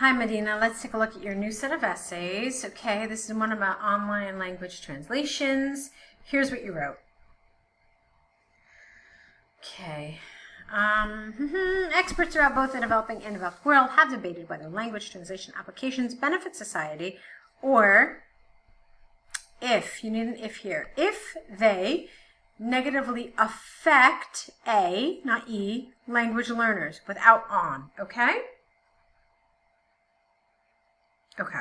Hi Madina, let's take a look at your new set of essays. Okay, this is one about online language translations. Here's what you wrote. Okay. Experts throughout both the developing and developed world have debated whether language translation applications benefit society, or if, you need an if here, if they negatively affect A, not E, language learners without on, okay? Okay.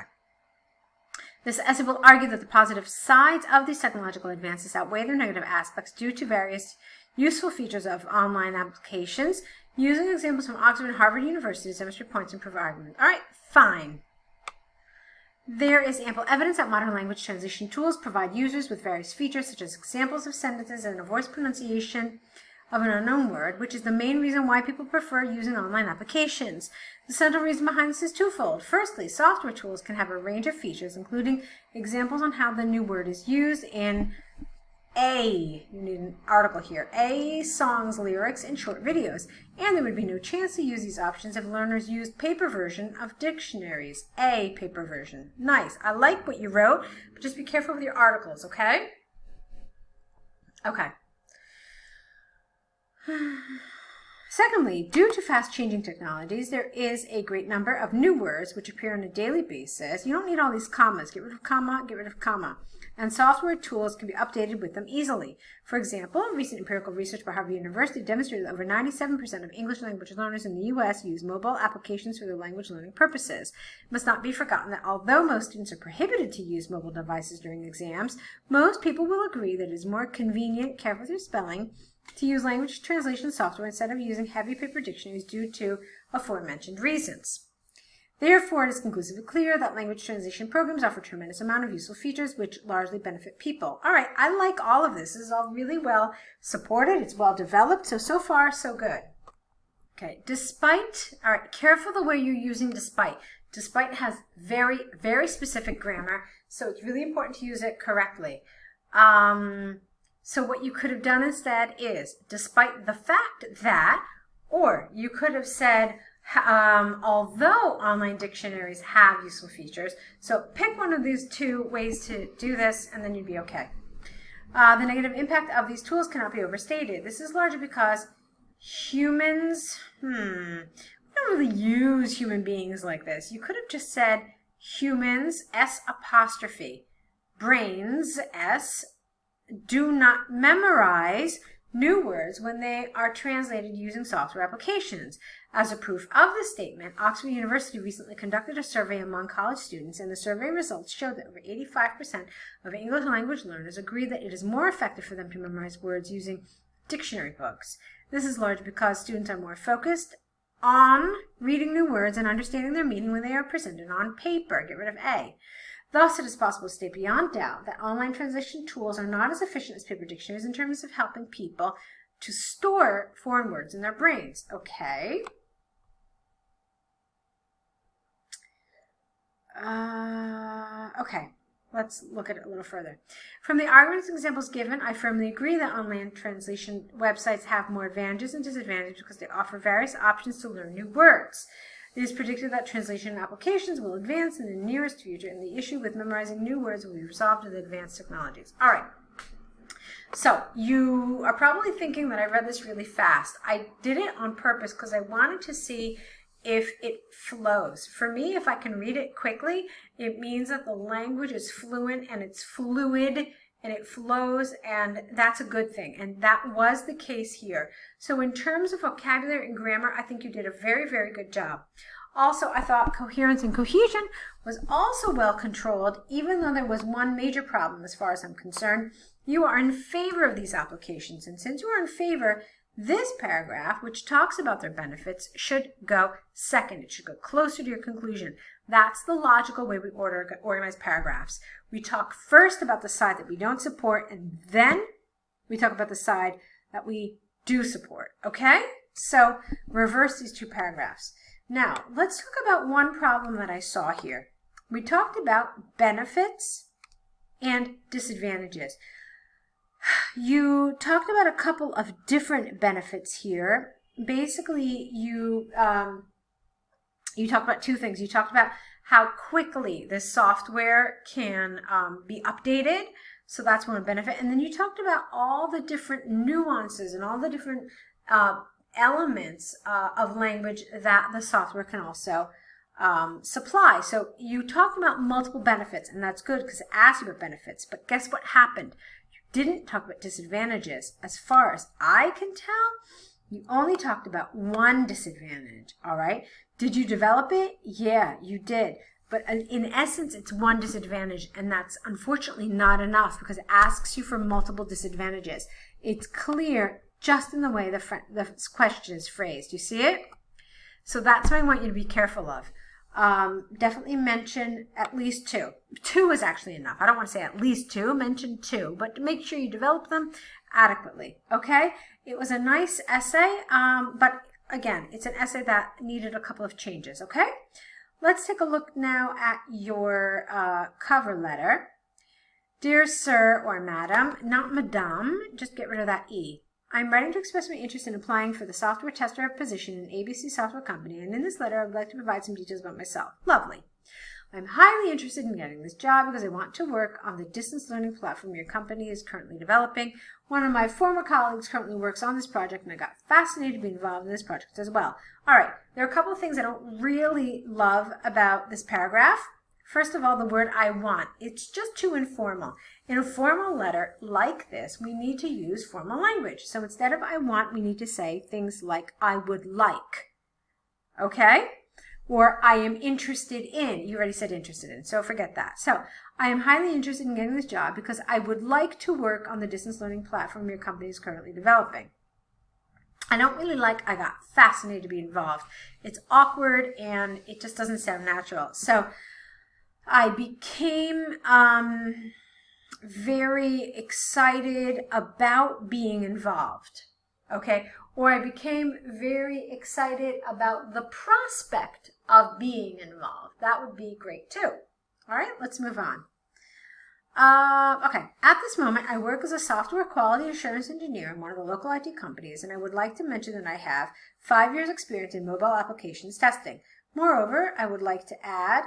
This essay will argue that the positive sides of these technological advances outweigh their negative aspects due to various useful features of online applications, using examples from Oxford and Harvard University to demonstrate points and prove arguments. All right, fine. There is ample evidence that modern language translation tools provide users with various features, such as examples of sentences and a voice pronunciation of an unknown word, which is the main reason why people prefer using online applications. The central reason behind this is twofold. Firstly, software tools can have a range of features, including examples on how the new word is used in you need an article here, songs, lyrics, and short videos. And there would be no chance to use these options if learners used paper version of dictionaries. Paper version. Nice. I like what you wrote, but just be careful with your articles, okay? Okay. Secondly, due to fast-changing technologies, there is a great number of new words which appear on a daily basis. You don't need all these commas. Get rid of comma, get rid of comma. And software tools can be updated with them easily. For example, recent empirical research by Harvard University demonstrated that over 97% of English language learners in the U.S. use mobile applications for their language learning purposes. It must not be forgotten that although most students are prohibited to use mobile devices during exams, most people will agree that it is more convenient, careful with your spelling, to use language translation software instead of using heavy paper dictionaries due to aforementioned reasons. Therefore, it is conclusively clear that language translation programs offer a tremendous amount of useful features which largely benefit people. All right, I like all of this. This is all really well supported. It's well developed. So far, so good. Okay, despite, all right, careful the way you're using despite. Despite has very, very specific grammar, so it's really important to use it correctly. So what you could have done instead is, despite the fact that, or you could have said, although online dictionaries have useful features, so pick one of these two ways to do this and then you'd be okay. The negative impact of these tools cannot be overstated. This is largely because humans, we don't really use human beings like this. You could have just said humans, S apostrophe, brains, S, do not memorize new words when they are translated using software applications. As a proof of this statement, Oxford University recently conducted a survey among college students, and the survey results showed that over 85% of English language learners agree that it is more effective for them to memorize words using dictionary books. This is largely because students are more focused on reading new words and understanding their meaning when they are presented on paper. Get rid of A. Thus, it is possible to state beyond doubt that online translation tools are not as efficient as paper dictionaries in terms of helping people to store foreign words in their brains. Okay. Okay, let's look at it a little further. From the arguments and examples given, I firmly agree that online translation websites have more advantages and disadvantages because they offer various options to learn new words. It is predicted that translation applications will advance in the nearest future, and the issue with memorizing new words will be resolved with advanced technologies. All right. So you are probably thinking that I read this really fast. I did it on purpose because I wanted to see if it flows. For me, if I can read it quickly, it means that the language is fluent and it's fluid and it flows, and that's a good thing. And that was the case here. So in terms of vocabulary and grammar, I think you did a very, very good job. Also, I thought coherence and cohesion was also well controlled, even though there was one major problem as far as I'm concerned. You are in favor of these applications, and since you are in favor, this paragraph, which talks about their benefits, should go second. It should go closer to your conclusion. That's the logical way we organize paragraphs. We talk first about the side that we don't support, and then we talk about the side that we do support. Okay? So reverse these two paragraphs. Now, let's talk about one problem that I saw here. We talked about benefits and disadvantages. You talked about a couple of different benefits here. Basically, you you talked about two things. You talked about how quickly this software can be updated. So that's one benefit. And then you talked about all the different nuances and all the different elements of language that the software can also supply. So you talked about multiple benefits, and that's good because it asked you about benefits. But guess what happened? You didn't talk about disadvantages. As far as I can tell, you only talked about one disadvantage, all right? Did you develop it? Yeah, you did. But in essence, it's one disadvantage, and that's unfortunately not enough because it asks you for multiple disadvantages. It's clear just in the way the question is phrased. You see it? So that's what I want you to be careful of. Definitely mention at least two. Two is actually enough. I don't want to say at least two. Mention two, but make sure you develop them adequately. Okay? It was a nice essay, but again, it's an essay that needed a couple of changes. Okay? Let's take a look now at your cover letter. Dear Sir or Madam, not Madame, just get rid of that E. I'm writing to express my interest in applying for the software tester position in ABC Software Company, and in this letter I would like to provide some details about myself. Lovely. I'm highly interested in getting this job because I want to work on the distance learning platform your company is currently developing. One of my former colleagues currently works on this project, and I got fascinated to be involved in this project as well. All right, there are a couple of things I don't really love about this paragraph. First of all, the word I want. It's just too informal. In a formal letter like this, we need to use formal language. So instead of I want, we need to say things like I would like. Okay? Or I am interested in. You already said interested in, so forget that. So I am highly interested in getting this job because I would like to work on the distance learning platform your company is currently developing. I don't really like I got fascinated to be involved. It's awkward and it just doesn't sound natural. So I became very excited about being involved, okay? Or I became very excited about the prospect of being involved. That would be great too. All right, let's move on. Okay, at this moment, I work as a software quality assurance engineer in one of the local IT companies, and I would like to mention that I have 5 years experience in mobile applications testing. Moreover, I would like to add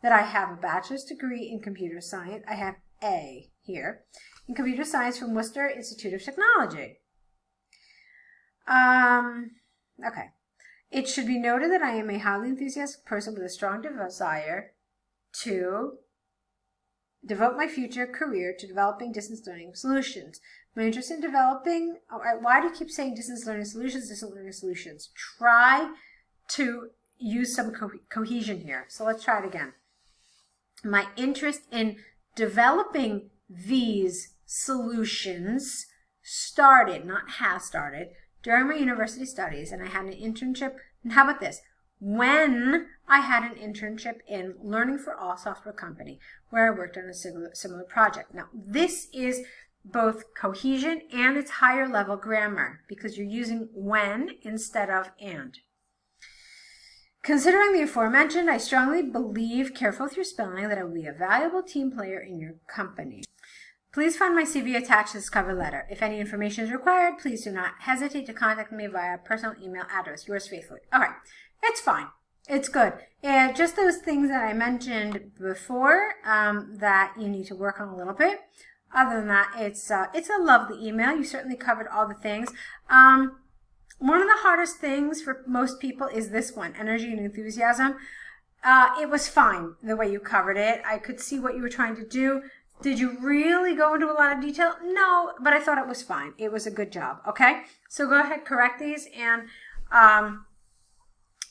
that I have a bachelor's degree in computer science. I have A here in computer science from Worcester Institute of Technology. Okay. It should be noted that I am a highly enthusiastic person with a strong desire to devote my future career to developing distance learning solutions. My interest in developing, why do you keep saying distance learning solutions, distance learning solutions? Try to use some cohesion here. So let's try it again. My interest in developing these solutions started, not has started, during my university studies, and I had an internship, and how about this? When I had an internship in Learning for All Software Company, where I worked on a similar project. Now, this is both cohesion and it's higher level grammar because you're using when instead of and. Considering the aforementioned, I strongly believe, careful with your spelling, that I will be a valuable team player in your company. Please find my CV attached to this cover letter. If any information is required, please do not hesitate to contact me via personal email address. Yours faithfully. All right, it's fine. It's good. And just those things that I mentioned before that you need to work on a little bit. Other than that, it's a lovely email. You certainly covered all the things. One of the hardest things for most people is this one, energy and enthusiasm. It was fine the way you covered it. I could see what you were trying to do. Did you really go into a lot of detail? No, but I thought it was fine. It was a good job, okay? So go ahead, correct these, and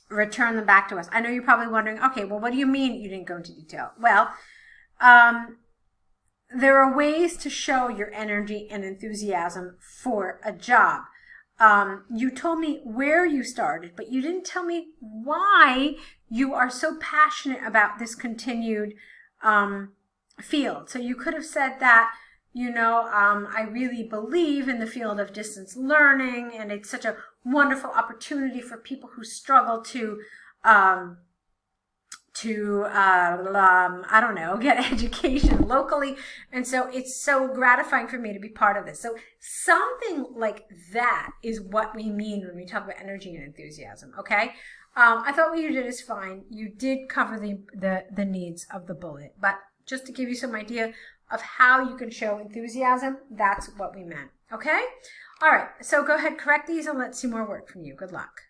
return them back to us. I know you're probably wondering, okay, well, what do you mean you didn't go into detail? Well, there are ways to show your energy and enthusiasm for a job. You told me where you started, but you didn't tell me why you are so passionate about this continued field. So you could have said that, you know, I really believe in the field of distance learning, and it's such a wonderful opportunity for people who struggle to I don't know, get education locally. And so it's so gratifying for me to be part of this. So something like that is what we mean when we talk about energy and enthusiasm, okay? I thought what you did is fine. You did cover the needs of the bullet, but just to give you some idea of how you can show enthusiasm, that's what we meant. Okay? All right, so go ahead, correct these, and let's see more work from you. Good luck.